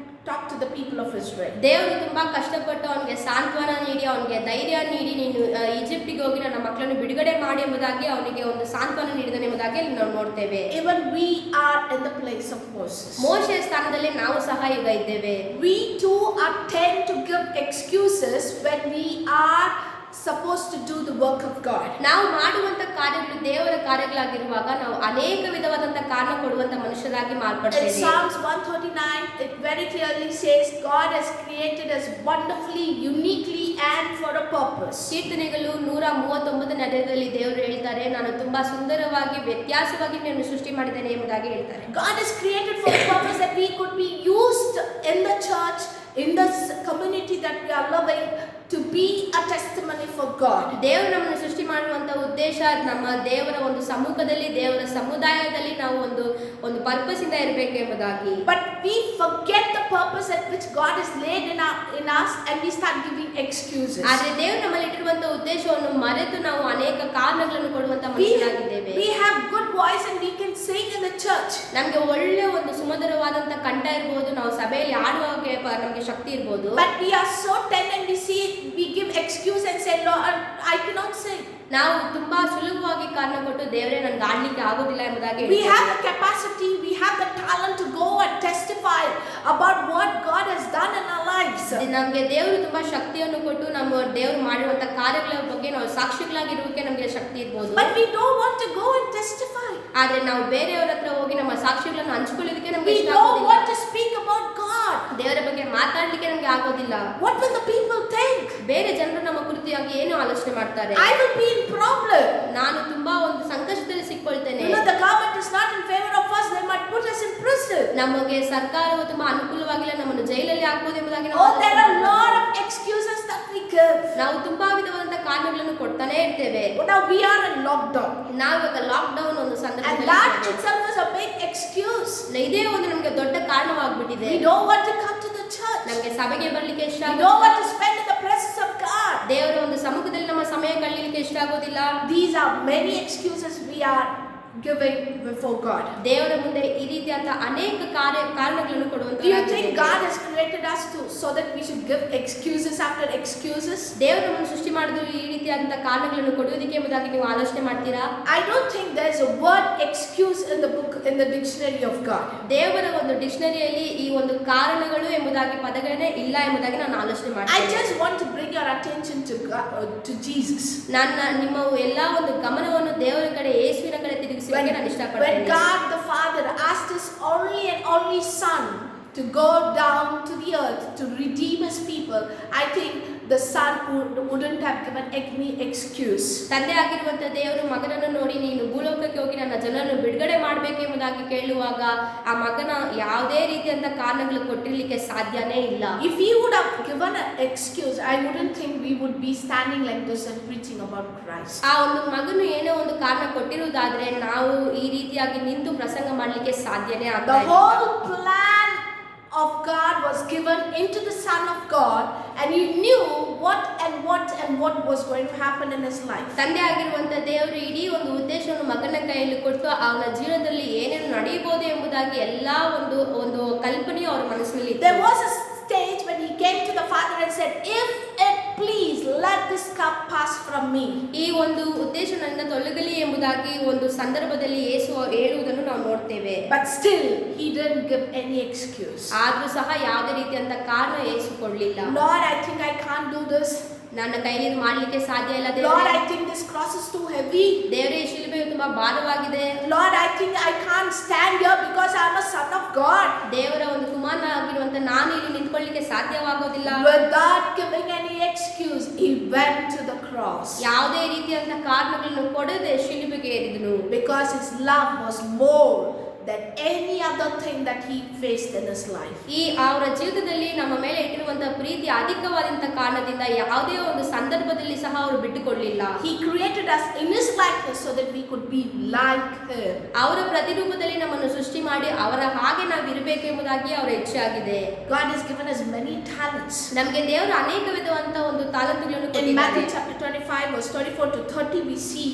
talk to the people of Israel. ದೇವರು ತುಂಬಾ ಕಷ್ಟಪಟ್ಟು ಅವನಿಗೆ ಸಾಂತ್ವನ ನೀಡಿ, ಅವನಿಗೆ ಧೈರ್ಯ ನೀಡಿ, ನೀನು ಈಜಿಪ್ಟಿಗೆ ಹೋಗಿ ನನ್ನ ಮಕ್ಕಳನ್ನು ಬಿಡುಗಡೆ ಮಾಡಿ ಎಂಬುದಾಗಿ ಅವನಿಗೆ ಒಂದು ಸಾಂತ್ವನ ನೀಡಿದನು ಎಂಬುದಾಗಿ ಅಲ್ಲಿ ನಾವು ನೋಡ್ತೇವೆ. Even we are in the place of Moses. ಮೋಶೆಯ ಸ್ಥಾನದಲ್ಲಿ ನಾವು ಸಹ ಈಗ ಇದ್ದೇವೆ. We too are tend to give excuses when we are supposed to do the work of God. ನಾವು ಮಾಡುವಂತ ಕಾರ್ಯಗಳು ದೇವರ ಕಾರ್ಯಗಳಾಗಿರುವಾಗ ನಾವು ಅನೇಕ ವಿಧವಾದಂತ ಕಾರಣ ಕೊಡುವಂತ ಮನುಷ್ಯರಾಗಿ In ಮಾರ್ಪಡ್ತೇವೆ. Psalms 139, it very clearly says God has created us wonderfully, uniquely, and for a purpose. ಕೀರ್ತನೆಗಳು 139ನೇ ಅಧ್ಯಾಯದಲ್ಲಿ ದೇವರು ಹೇಳ್ತಾರೆ, ನಾನು ತುಂಬಾ ಸುಂದರವಾಗಿ ವ್ಯತ್ಯಾಸವಾಗಿ ನಿನ್ನನ್ನು ಸೃಷ್ಟಿ ಮಾಡಿದ್ದೇನೆ ಎಂಬುದಾಗಿ ಹೇಳ್ತಾರೆ. God is created for a purpose that we could be used in the church, in this community that we are loving, to be a testimony for God. ದೇವರು ನಮ್ಮನ್ನು ಸೃಷ್ಟಿ ಮಾಡುವಂತ ಉದ್ದೇಶ ನಮ್ಮ ದೇವರ ಒಂದು ಸಮ್ಮುಖದಲ್ಲಿ ದೇವರ ಸಮುದಾಯದಲ್ಲಿ ನಾವು ಒಂದು ಪರ್ಪಸ್ ಇಂದ ಇರಬೇಕು ಎಂಬುದಾಗಿ. But we forget the purpose at which God has laid in us, and we start giving excuses. ಆದ್ರೆ ದೇವರು ನಮ್ಮಲ್ಲಿ ಇಟ್ಟಿರುವಂತ ಉದ್ದೇಶವನ್ನು ಮರೆತು ನಾವು ಅನೇಕ ಕಾರಣಗಳನ್ನು ಕೊಡುವಂತ ಮನುಷ್ಯರಾಗಿದ್ದೇವೆ. We have good voice and we can sing in the church. ನಮಗೆ ಒಳ್ಳೆ ಒಂದು ಸುಮಧುರವಾದಂತ ಕಂಠ ಇರಬಹುದು, ನಾವು ಸಭೆಯಲ್ಲಿ ಆಡುವಾಗೆ ನಮಗೆ ಶಕ್ತಿ ಇರಬಹುದು. But we are so tender, we give excuse and say, Lord, I cannot sing. ನಾವು ತುಂಬಾ ಸುಲಭವಾಗಿ ಕಾರಣ ಕೊಟ್ಟು ದೇವರೇ ನನಗೆ ಆಡ್ಲಿಕ್ಕೆ ಆಗೋದಿಲ್ಲ ಎಂಬುದಾಗಿ We have the capacity, we have the talent to go and testify about what God has done in our lives. ನಮಗೆ ದೇವರು ತುಂಬಾ ಶಕ್ತಿಯನ್ನು ಕೊಟ್ಟು ನಮ್ಮ ದೇವರು ಮಾಡಿರುವಂತ ಕಾರ್ಯಗಳ ಬಗ್ಗೆ ನಾವು ಸಾಕ್ಷಿಗಳಾಗಿರುವುದಕ್ಕೆ ನಮಗೆ ಶಕ್ತಿ ಇರಬಹುದು. But we don't want to go and testify. ಆದ್ರೆ ನಾವು ಬೇರೆಯವರ ಹತ್ರ ಹೋಗಿ ನಮ್ಮ ಸಾಕ್ಷಿಗಳನ್ನು ಹಂಚಿಕೊಳ್ಳೋದಕ್ಕೆ ನಮಗೆ We ಇಷ್ಟ don't ಆಗೋದಿಲ್ಲ. want to speak about God. ದೇವರ ಬಗ್ಗೆ ಮಾತಾಡ್ಲಿಕ್ಕೆ ನಮಗೆ ಆಗೋದಿಲ್ಲ. What will the people think? ಬೇರೆ ಜನರು ನಮ್ಮ ಕುರಿತಾಗಿ ಏನು ಆಲೋಚನೆ ಮಾಡ್ತಾರೆ? I will be in problem. ನಾನು ತುಂಬಾ ಒಂದು ಸಂಕಷ್ಟದಲ್ಲಿ ಸಿಕ್ಕೊಳ್ತೇನೆ. You know, the government is not in favor of us, they might put us in prison. ನಮಗೆ ಸರ್ಕಾರವು ತುಂಬಾ ಅನುಕೂಲವಾಗಿಲ್ಲ, ನಮ್ಮನ್ನು ಜೈಲಲ್ಲಿ ಹಾಕಬಹುದು ಎಂಬುದಾಗಿ ನಾವು Oh, there are a lot of excuses that we give. ನಾವು ತುಂಬಾ ವಿಧವಾದಂತ ಕಾರಣಗಳನ್ನು ಕೊಡ್ತಾನೆ ಇರ್ತೇವೆ. Now we are in lockdown. ನಾವು ಇವಾಗ ಲಾಕ್ ಡೌನ್ ಒಂದು And ಸಂದರ್ಭದಲ್ಲಿ that itself is a big excuse. ಇದೇ ಒಂದು ನಮಗೆ ದೊಡ್ಡ ಕಾರಣವಾಗ್ಬಿಟ್ಟಿದೆ. We don't want to come to the church. ನಮಗೆ ಸಭೆಗೆ ಬರ್ಲಿಕ್ಕೆ ಇಷ್ಟ We ಆಗೋದಿಲ್ಲ. don't want to spend in the presence of God. ದೇವರ ಒಂದು ಸಮ್ಮುಖದಲ್ಲಿ ನಮ್ಮ ಸಮಯ ಕಳೆಯಲಿಕ್ಕೆ ಇಷ್ಟ ಆಗೋದಿಲ್ಲ. These are many excuses we are giving before God. ದೇವರ ಮುಂದೆ ಈ ರೀತಿಯಾದ ಅನೇಕ ಕಾರಣಗಳನ್ನು ಕೊಡುವಂತ. Do you think God has created us so that we should give excuses after excuses? ದೇವರು ನಮ್ಮನ್ನು ಸೃಷ್ಟಿ ಮಾಡಿದ್ರು ಈ ರೀತಿಯಾದಂತ ಕಾರಣಗಳನ್ನು ಕೊಡುವುದಕ್ಕೆ ಎಂಬುದಾಗಿ ನೀವು ಆಲೋಚನೆ ಮಾಡ್ತೀರಾ? I don't think there is a word excuse in the book, in the dictionary of God. ದೇವರ ಒಂದು ಡಿಕ್ಷನರಿಯಲ್ಲಿ ಈ ಒಂದು ಕಾರಣಗಳು ಎಂಬುದಾಗಿ ಪದಗಳೇ ಇಲ್ಲ ಎಂಬುದಾಗಿ ನಾನು ಆಲೋಚನೆ I ಮಾಡ್ತೀನಿ. just want to bring your attention to God, to Jesus. ನಿಮ್ಮ ಎಲ್ಲಾ ಒಂದು ಗಮನವನ್ನು ದೇವರ ಕಡೆ ಯೇಸುವಿನ ಕಡೆ ತಿರುಗಿಸಲಿಕ್ಕೆ ನಾನು When ಇಷ್ಟಪಡ್ತೀನಿ. God the Father asked His only and only Son to go down to the earth to redeem His people, I think the Son wouldn't have given any excuse. ತಂದೆ ಆಗಿರುವಂತ ದೇವರು ಮಗನನ್ನು ನೋಡಿ ನೀನು ಭೂಲೋಕಕ್ಕೆ ಹೋಗಿ ನನ್ನ ಜನರನ್ನು ಬಿಡುಗಡೆ ಮಾಡಬೇಕು ಎಂಬುದಾಗಿ ಕೇಳುವಾಗ ಆ ಮಗನ ಯಾವುದೇ ರೀತಿಯಂತ ಕಾರಣಗಳು ಕೊಟ್ಟಿರ್ಲಿಕ್ಕೆ ಸಾಧ್ಯನೇ ಇಲ್ಲ. If He would have given an excuse, I wouldn't think we would be standing like this and preaching about Christ. ಆ ಒಂದು ಮಗನು ಏನೋ ಒಂದು ಕಾರಣ ಕೊಟ್ಟಿರುವುದಾದ್ರೆ ನಾವು ಈ ರೀತಿಯಾಗಿ ನಿಂತು ಪ್ರಸಂಗ ಮಾಡಲಿಕ್ಕೆ ಸಾಧ್ಯನೇ The ಆಗ್ತಾ ಇಲ್ಲ. whole plan of God was given into the Son of God, and He knew what was going to happen in His life. ತಂದೆ ಆಗಿರುವಂತ ದೇವರು ಇಡೀ ಒಂದು ಉದ್ದೇಶವನ್ನು ಮಗನ ಕೈಯಲ್ಲಿ ಕೊಟ್ಟು ಅವನ ಜೀವನದಲ್ಲಿ ಏನೇನು ನಡೆಯಬಹುದು ಎಂಬುದಾಗಿ ಎಲ್ಲಾ ಒಂದು ಕಲ್ಪನೆಯು ಅವರ ಮನಸ್ಸಿನಲ್ಲಿ ಇತ್ತು. There was a stage when He came to the Father and said, "If it please, let this cup pass from me." ಈ ಒಂದು ಉದ್ದೇಶ ನನ್ನ ತೊಲಗಲಿ ಎಂಬುದಾಗಿ ಒಂದು ಸಂದರ್ಭದಲ್ಲಿ ಯೇಸು ಹೇಳುವುದನ್ನು ನಾವು ನೋಡ್ತೇವೆ. But still, He didn't give any excuse. ಆದ್ರೂ ಸಹ ಯಾವುದೇ ರೀತಿಯಂತ ಕಾರಣ ಯೇಸು ಕೊಡ್ಲಿಲ್ಲ. Lord, I think I can't do this. ನನ್ನ ಕೈಲಿ ಇದು ಮಾಡ್ಲಿಕ್ಕೆ ಸಾಧ್ಯ ಇಲ್ಲ Lord, ದೇವರೇ. I think this cross is too heavy. ದೇವರೇ ಈ ಶಿಲುಬೆಯು ತುಂಬಾ ಭಾರವಾಗಿದೆ. Lord, I think I can't stand here because I am a son of God. ದೇವರ ಒಂದು ಕುಮಾರನ ಆಗಿರುವಂತ ನಾನು ಇಲ್ಲಿ ನಿಂತ್ಕೊಳ್ಳಿಕ್ಕೆ ಸಾಧ್ಯವಾಗೋದಿಲ್ಲ. Without giving any excuse, He went to the cross. ಯಾವುದೇ ರೀತಿಯಂತ ಕಾರಣಗಳನ್ನು ಕೊಡದೆ ಶಿಲುಬೆಗೆ ಏರಿದನು. Because His love was more than any other thing that He faced in His life. ಈ ಅವರ ಜೀವಿತದಲ್ಲಿ ನಮ್ಮ ಮೇಲೆ ಇಟ್ಟಿರುವಂತಹ ಪ್ರೀತಿ ಅಧಿಕವಾದಂತ ಕಾರಣದಿಂದ ಯಾವುದೇ ಒಂದು ಸಂದರ್ಭದಲ್ಲಿ ಸಹ ಅವರು ಬಿಟ್ಟುಕೊಳ್ಳಲಿಲ್ಲ. He created us in His likeness so that we could be like Him. ಅವರ ಪ್ರತಿರೂಪದಲ್ಲಿ ನಮ್ಮನ್ನು ಸೃಷ್ಟಿ ಮಾಡಿ ಅವರ ಹಾಗೆ ನಾವು ಇರಬೇಕು ಎಂಬುದಾಗಿ ಅವರ ಇಚ್ಛೆ ಆಗಿದೆ. God has given us many talents. ನಮಗೆ ದೇವರು ಅನೇಕ ವಿಧವಾದಂತ ಒಂದು ತಾಲಂತುಗಳನ್ನು In ಕೊಟ್ಟಿದ್ದಾನೆ. Matthew chapter 25 verse 24 to 30 we see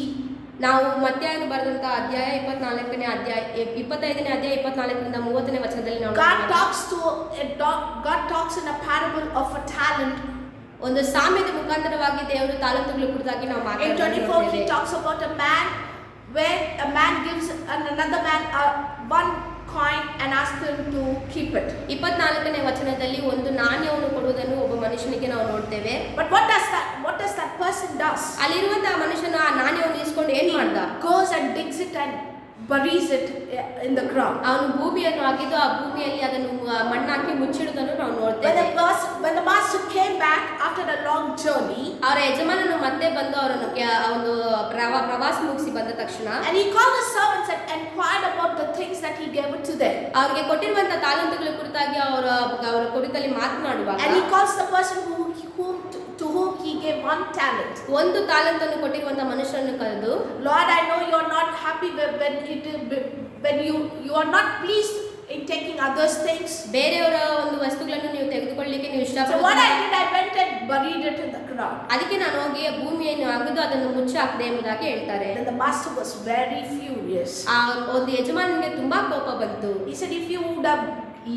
ನಾವು ಮತ್ತಾಯನು ಬರೆದಂತ ಅಧ್ಯಾಯ 25ನೇ ಅಧ್ಯಾಯ 24ರಿಂದ 30ನೇ ವಚನದಲ್ಲಿ ನಾವು God talks in a parable of a talent. ಒಂದು ಸಾಮ್ಯದ ಮುಖಾಂತರವಾಗಿ ದೇವರು ತಾಲಂತುಗಳ ಕುರಿತಾಗಿ ನಾವು In 24 he ಮಾತಾಡ್ತೇವೆ. talks about a man where a man gives another man one coin and asks him to keep it. 24ನೇ ವಚನದಲ್ಲಿ ಒಂದು ನಾಣ್ಯವನ್ನು ಕೊಡುವುದನ್ನು ಒಬ್ಬ ಮನುಷ್ಯನಿಗೆ ನಾವು ನೋಡ್ತೇವೆ. But what does that person does? ಅಲ್ಲಿರುವಂತಹ ಮನುಷ್ಯನು ಆ ನಾಣ್ಯವನ್ನು ಇಸ್ಕೊಂಡು ಏನ್ ಮಾಡ್ದ? Goes and digs it and buries it in the ground. ಅವನು ಭೂಮಿಯನ್ನು ಅಗೆದು ಆ ಭೂಮಿಯಲ್ಲಿ ಅದನ್ನು ಮಣ್ಣಾಕಿ ಮುಚ್ಚಿಡುವುದನ್ನು ನಾವು ನೋಡ್ತೇವೆ. When the master came back after a long journey, ಅವರ ಯಜಮಾನನು ಮತ್ತೆ ಬಂದು ಅವರನ್ನು ಒಂದು ಪ್ರವಾಸ ಮುಗಿಸಿ ಬಂದ ತಕ್ಷಣ, and he called the servants and inquired about the things that he gave it to them. ಅವರಿಗೆ ಕೊಟ್ಟಿರುವಂತಹ ತಾಲಂತುಗಳ ಕುರಿತಾಗಿ ಅವರ ಕುರಿತಲ್ಲಿ ಮಾತನಾಡುವಾಗ, and he calls the person to whom he gave 1 talent. ಒಂದು ತಾಲಂತನ್ನು ಕೊಟ್ಟಿರುವಂತಹ ಮನುಷ್ಯನನ್ನು ಕರೆದು, Lord, I know you are not happy when you are not pleased in taking others' things. ಬೇರೆಯವರ ಒಂದು ವಸ್ತುಗಳನ್ನು ನೀವು ತೆಗೆದುಕೊಳ್ಳಲಿಕ್ಕೆ ನೀವು So what I did, I went and buried it in the ground. ಅದಕ್ಕೆ ನಾನು ಹೋಗಿ ಭೂಮಿಯನ್ನು ಅಗೆದು ಅದನ್ನು ಮುಚ್ಚಿ ಹಾಕಿದೆ ಎಂಬುದಾಗಿ ಹೇಳ್ತಾರೆ. Then the master was very furious. ಆ ಒಂದು ಯಜಮಾನನಿಗೆ ತುಂಬಾ ಕೋಪ ಬಂತು. He said, if you would have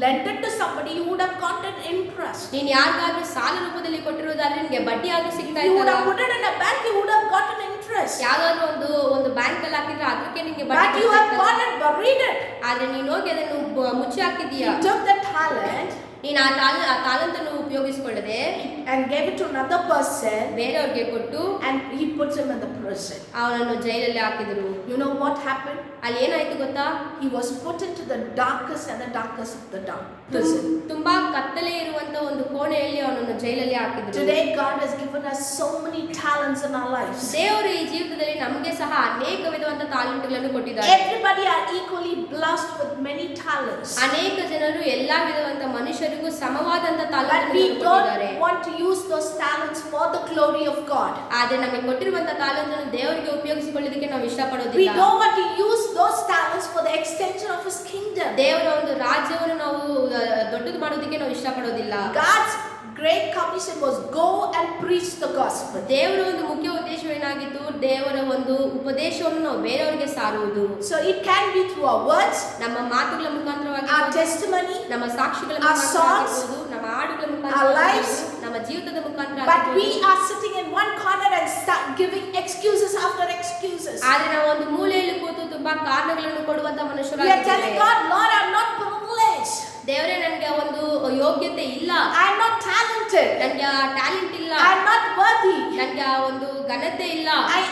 lent it to somebody, you would have gotten interest. ನೀನು ಯಾರಿಗಾದ್ರೂ ಸಾಲ ರೂಪದಲ್ಲಿ ಕೊಟ್ಟಿರೋದಾದ್ರೆ ನಿನಗೆ ಬಡ್ಡಿ ಆದ್ರೂ ಸಿಗ್ತಾ You would ಇತ್ತಲ್ಲ. have put it in a bank, you would have gotten interest. ಯಾವ್ದಾದ್ರು ಒಂದು ಬ್ಯಾಂಕ್ ಅಲ್ಲಿ ಹಾಕಿದ್ರೆ ಅದಕ್ಕೆ ನಿನಗೆ But ಬಡ್ಡಿ you have gone and buried it. ಆದ್ರೆ ನೀನು ಹೋಗಿ ಅದನ್ನು ಮುಚ್ಚಿ ಹಾಕಿದೀಯಾ. He took the talent ನೀನು ಆ ತಾಲಂತನ್ನು ಉಪಯೋಗಿಸಿಕೊಳ್ಳದೆ and gave it to another person, ಬೇರೆಯವ್ರಿಗೆ ಕೊಟ್ಟು and he puts him in the prison. ಅವನನ್ನು ಜೈಲಲ್ಲಿ ಹಾಕಿದ್ರು. You know what happened? ಅಲ್ಲಿ ಏನಾಯ್ತು ಗೊತ್ತಾ? He was put into the darkest and the darkest of the prison. ತುಂಬಾ ಕತ್ತಲೆ ಇರುವಂತ ಒಂದು ಕೋಣೆಯಲ್ಲಿ ಅವನನ್ನು ಜೈಲಲ್ಲಿ ಹಾಕಿದ್ರು. Today God has given us so many talents in our lives. ದೇವರು ಈ ಜೀವಿತದಲ್ಲಿ ನಮಗೆ ಸಹ ಅನೇಕ ವಿಧವಾದ ತಾಲಂಟುಗಳನ್ನು ಕೊಟ್ಟಿದ್ದಾರೆ. Everybody are equally blessed with many talents. ಅನೇಕ ಜನರು ಎಲ್ಲಾ ವಿಧವಾದ ಮನುಷ್ಯರಿಗೂ ಸಮವಾದಂತ But we ತಾಲಂಟುಗಳನ್ನು ಕೊಟ್ಟಿದ್ದಾರೆ. don't want to use those talents for the glory of God. ಆದ್ರೆ ನಮಗೆ ಕೊಟ್ಟಿರುವಂತ ತಾಲಂಟನ್ನು ದೇವರಿಗೆ ಉಪಯೋಗಿಸಿಕೊಳ್ಳೋದಕ್ಕೆ ನಾವು We ಇಷ್ಟಪಡೋದಿಲ್ಲ. don't want to use those talents for the extension of His kingdom. ದೇವರ ಒಂದು ರಾಜ್ಯವನ್ನು ನಾವು ದೊಡ್ಡದು ಮಾಡೋದಕ್ಕೆ ನಾವು ಇಷ್ಟಪಡೋದಿಲ್ಲ. God's great commission was go and preach the gospel. ದೇವರ ಒಂದು ಮುಖ್ಯ ಉದ್ದೇಶವೇನಾಗಿತ್ತು? ದೇವರ ಒಂದು ಉಪದೇಶವನ್ನು ನಾವು ಬೇರೆಯವರಿಗೆ ಸಾರುವುದು. So it can be through our words, ನಮ್ಮ ಮಾತುಗಳ ಮುಖಾಂತರವಾಗಿ, our testimony, ನಮ್ಮ ಸಾಕ್ಷಿಗಳ our songs, ಮುಖಾಂತರವಾಗಿರ್ಬೋದು, ನಮ್ಮ ಹಾಡುಗಳ our ಮುಖಾಂತರ, lives. ನಮ್ಮ ಜೀವಿತದ ಮುಖಾಂತರ. But we are sitting in one corner and start giving excuses after excuses. ಆದ್ರೆ ನಾವು ಒಂದು ಮೂಲೆಯಲ್ಲಿ ಕೂತು ತುಂಬಾ ಕಾರಣಗಳನ್ನು ಕೊಡುವಂತ We are telling ಮನುಷ್ಯರಾಗಿದ್ದೇವೆ. God, Lord, I'm not privileged. ದೇವರೇ ನನಗೆ ಒಂದು ಯೋಗ್ಯತೆ ಇಲ್ಲ, I'm not talented. ನನಗೆ ಆ ಟ್ಯಾಲೆಂಟ್ ಇಲ್ಲ, I'm not worthy. ನನಗೆ ಆ ಒಂದು ಘನತೆ ಇಲ್ಲ, I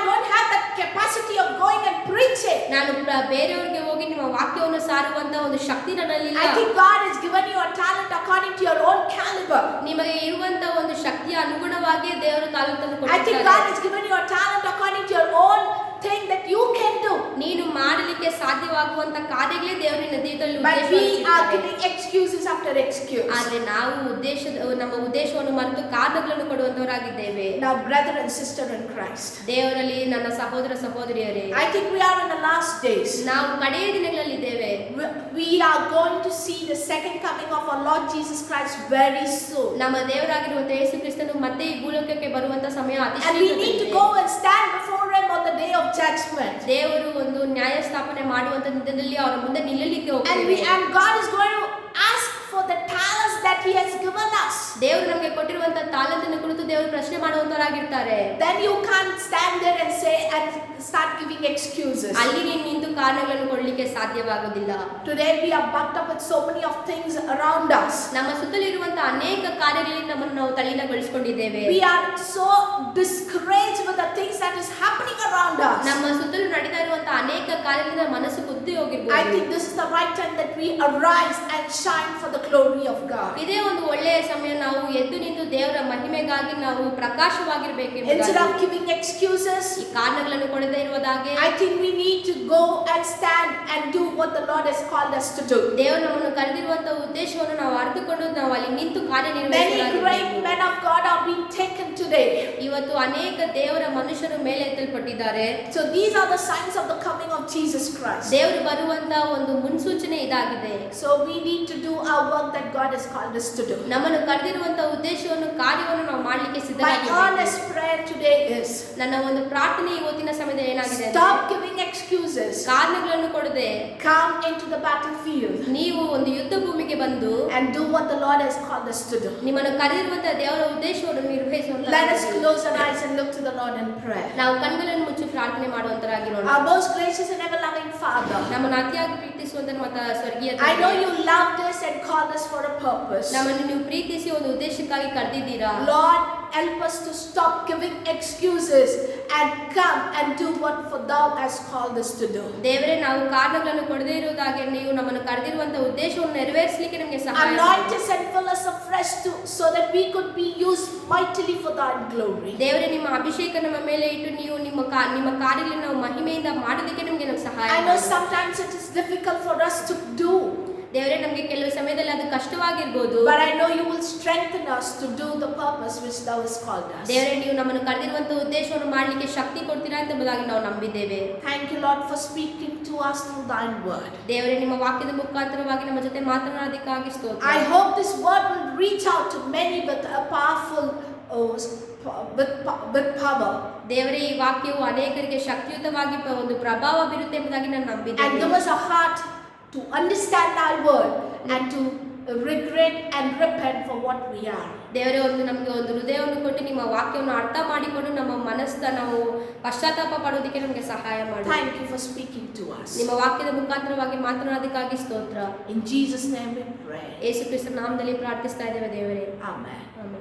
don't have that capacity of going and preaching. ನಾನು ಬೇರೆಯವರಿಗೆ ಹೋಗಿ ನಿಮ್ಮ ವಾಕ್ಯವನ್ನು ಸಾರುವಂತ ಒಂದು ಶಕ್ತಿ ನನ್ನಲ್ಲಿಲ್ಲ. I think God has given you a talent according to your own caliber. ನಿಮಗೆ ಇರುವಂತ ಒಂದು ಶಕ್ತಿಯ ಅನುಗುಣವಾಗಿ ದೇವರು ತಾಲಂತನ್ನು I think God ಕೊಟ್ಟಿದ್ದಾರೆ. has given you a talent according to your own thing that you can do. ನೀನು ಮಾಡಲಿಕ್ಕೆ ಸಾಧ್ಯವಾಗುವಂತ ಕಾರ್ಯಗಳೇ ದೇವರು ನಿನ್ನ ಜೀವಿತದಲ್ಲಿ But we are ಉದ್ದೇಶಿಸಿದ್ದಾರೆ. giving excuses after excuse. ಆದ್ರೆ ನಾವು ನಮ್ಮ ಉದ್ದೇಶವನ್ನು ಮರೆತು ಕಾರಣಗಳನ್ನು ಕೊಡುವಂತವರಾಗಿದ್ದೇವೆ. Now, brother and sister in Christ, ದೇವರಲ್ಲಿ ನನ್ನ ಸಹೋದರ ಸಹೋದರಿಯರೇ, I think we are in the last days. ನಾವು ಕಡೆಯ ದಿನಗಳಲ್ಲಿದ್ದೇವೆ. We are going to see the second coming of our Lord Jesus Christ very soon. ನಮ್ಮ ದೇವರಾಗಿರುವಂತ ಯೇಸು ಕ್ರಿಸ್ತನು ಮತ್ತೆ ಈ ಭೂಲೋಕಕ್ಕೆ ಬರುವಂತ ಸಮಯ ಅತಿ And we need to ಶೀಘ್ರದಲ್ಲಿದೆ. go and stand before Him on the day of judgment. ದೇವರು ಒಂದು ನ್ಯಾಯ ಸ್ಥಾಪನೆ ಮಾಡುವಂತ ದಿನದಲ್ಲಿ ಅವರ ಮುಂದೆ ನಿಲ್ಲಲಿಕ್ಕೆ ಹೋಗ್ತೇವೆ. And God is going to ask for the talents that He has given us. ದೇವರು ನಮಗೆ ಕೊಟ್ಟಿರುವಂತ ತಾಲಂತನ ಕುರಿತು ದೇವರು ಪ್ರಶ್ನೆ ಮಾಡುವಂತವರಾಗಿರ್ತಾರೆ. Then you can't stand there and say and start giving excuses. ಅಲ್ಲಿ ನೀನು ನಿಂತು ಕಾರಣಗಳನ್ನು ಕೊಡಲಿಕ್ಕೆ ಸಾಧ್ಯವಾಗುವುದಿಲ್ಲ. Today we are bucked up with so many of things around us. ನಮ್ಮ ಸುತ್ತಲಿರುವಂತ ಅನೇಕ ಕಾರ್ಯಗಳಲ್ಲಿ ನಮ್ಮನ್ನು ನಾವು ತಲ್ಲೀನಗೊಳಿಸಿಕೊಂಡಿದ್ದೇವೆ. We are so discouraged with the things that is happening around us. ನಮ್ಮ ಸುತ್ತಲೂ ನಡೀತಾ ಇರುವಂತ ಅನೇಕ ಕಾರ್ಯಗಳಿಂದ ಮನಸ್ಸು ಕುದ್ದು I ಹೋಗಿರ್ಬೋದು. think this is the right time that we arise and shine for the glory of God. ಇದೇ ಒಂದು ಒಳ್ಳೆಯ ಸಮಯ, ನಾವು ಎದ್ದು ನಿಂತು ದೇವರ ಮಹಿಮೆಗಾಗಿ ನಾವು ಪ್ರಕಾಶವಾಗಿರಬೇಕು. Instead of giving excuses, ಈ ಕಾರಣಗಳನ್ನು ಕೊಡದೇ ಇರುವುದಾಗೆ I think we need to go and stand and do what the Lord has called us to do. ದೇವರು ನಮ್ಮನ್ನು ಕರೆದಿರುವಂತ ಉದ್ದೇಶವನ್ನು ನಾವು ಅರ್ಥಕೊಂಡು ನಾವು ಅಲ್ಲಿ ನಿಂತು Many great ಕಾರ್ಯನಿರ್ವಹಿಸಬೇಕು. men of God are being taken today. ಇವತ್ತು ಅನೇಕ ದೇವರ ಮನುಷ್ಯರು ಮೇಲೆ ಎತ್ತಲ್ಪಟ್ಟಿದ್ದಾರೆ. So these are the signs of the coming of Jesus Christ. ದೇವರು ಬರುವಂತ ಒಂದು ಮುನ್ಸೂಚನೆ ಇದಾಗಿದೆ. So we need to do our work that God has called us to do. ನಮ್ಮನ್ನು ಕರೆದಿರುವಂತ ಉದ್ದೇಶವನ್ನು ಕಾರ್ಯವನ್ನು ನಾವು ಮಾಡಲಿಕ್ಕೆ My ಸಿದ್ಧರಾಗಿರಬೇಕು. earnest prayer prayer today is, ನನ್ನ ಒಂದು ಪ್ರಾರ್ಥನೆ ಇವತ್ತಿನ ಸಮಯದಲ್ಲಿ ಏನಾಗಿದೆ ಅಂದ್ರೆ, stop giving excuses. ಕಾರಣಗಳನ್ನು ಕೊಡದೆ Come into the battlefield ನೀವು ಒಂದು ಯುದ್ಧ ಭೂಮಿಗೆ ಬಂದು and do what the Lord has called us to do. ನಿಮ್ಮನ್ನು ಕರೆದಿರುವಂತಹ ದೇವರ ಉದ್ದೇಶವನ್ನು ನಿರ್ವಹಿಸುವಂತ Let us close our eyes and look to the Lord in prayer. ನಾವು ಕಣ್ಗಳನ್ನು ಮುಚ್ಚಿ ಪ್ರಾರ್ಥನೆ ಮಾಡುವಂತರಾಗಿರೋಣ. Our most gracious and ever-loving Father, ನಮ್ಮನ್ನು ಅತಿಯಾಗಿ ಪ್ರೀತಿಸುವಂತ ಮತ್ತು ಸ್ವರ್ಗೀಯ I know ತಂದೆ, you loved us and called us for a purpose. ನಮ್ಮನ್ನು ನೀವು ಪ್ರೀತಿಸಿ ಒಂದು ಉದ್ದೇಶಕ್ಕಾಗಿ ಕರೆದಿದ್ದೀರಾ. Lord, help us to stop giving excuses and come and do what for Thou hast called us to do. ದೇವರೇ, ನಾವು ಕಾರಣಗಳನ್ನು ಕೊಡದೇ ಇರುವುದಾಗೆ ನೀವು ನಮ್ಮನ್ನು ಕರೆದಿರುವಂತಹ ಉದ್ದೇಶವನ್ನು ನೆರವೇರಿಸಲಿಕ್ಕೆ ನಮಗೆ ಸಹಾಯ ಮಾಡಿ. Anoint us and fill us afresh so that we could be used mightily for Thy glory. ದೇವರೇ, ನಿಮ್ಮ ಅಭಿಷೇಕ ನಮ್ಮ ಮೇಲೆ ಇಟ್ಟು ನೀವು ನಿಮ್ಮ ಕಾರ್ಯಗಳನ್ನು ನಾವು ಮಹಿಮೆಯಿಂದ ಮಾಡೋದಕ್ಕೆ ನಮಗೆ ಸಹಾಯ I know ಮಾಡಿ. sometimes it is difficult for us to do, ದೇವರೇ, ನಮಗೆ ಕೆಲವು ಸಮಯದಲ್ಲಿ ಅದು ಕಷ್ಟವಾಗಿರ್ಬೋದು. but I know you will strengthen us to do the purpose which Thou hast called us. ದೇವರೇ, ನೀವು ನಮ್ಮನ್ನು ಕರೆದಿರುವಂತಹ ಉದ್ದೇಶವನ್ನು ಮಾಡಲಿಕ್ಕೆ ಶಕ್ತಿ ಕೊಡ್ತೀರಾ ಎಂಬುದಾಗಿ ನಾವು ನಂಬಿದ್ದೇವೆ. Thank you, Lord, for speaking to us through Thine word. ದೇವರೇ, ನಿಮ್ಮ ವಾಕ್ಯದ ಮುಖಾಂತರವಾಗಿ ನಮ್ಮ ಜೊತೆ ಮಾತನಾಡೋದಕ್ಕಾಗಿ ಸ್ತೋತ್ರ. I hope this word will reach out to many with a powerful, with power. ದೇವರೇ, ಈ ವಾಕ್ಯವು ಅನೇಕರಿಗೆ ಶಕ್ತಿಯುತವಾಗಿ ಒಂದು ಪ್ರಭಾವ ಬೀರುತ್ತೆ ಎಂಬುದಾಗಿ ನಾನು And ನಂಬಿದ್ದೇನೆ. give us a heart to understand Thy word and to regret and repent for what we are. ದೇವರೇ, ನಮಗೆ ಒಂದು ಹೃದಯವನ್ನು ಕೊಟ್ಟು ನಿಮ್ಮ ವಾಕ್ಯವನ್ನು ಅರ್ಥ ಮಾಡಿಕೊಂಡು ನಮ್ಮ ಮನಸ್ಸನ್ನ ನಾವು ಪಶ್ಚಾತ್ತಾಪ ಪಡೋದಕ್ಕೆ ನಮಗೆ ಸಹಾಯ ಮಾಡಿ. Thank you for speaking to us. ನಿಮ್ಮ ವಾಕ್ಯದ ಮುಖಾಂತರವಾಗಿ ಮಾತನಾಡೋದಕ್ಕಾಗಿ ಸ್ತೋತ್ರ. In Jesus' name we pray. ಯೇಸು ಕ್ರಿಸ್ತನ ನಾಮದಲ್ಲಿ ಪ್ರಾರ್ಥಿಸ್ತಾ ಇದ್ದೇವೆ ದೇವರೇ. Amen. ಆಮೆನ್.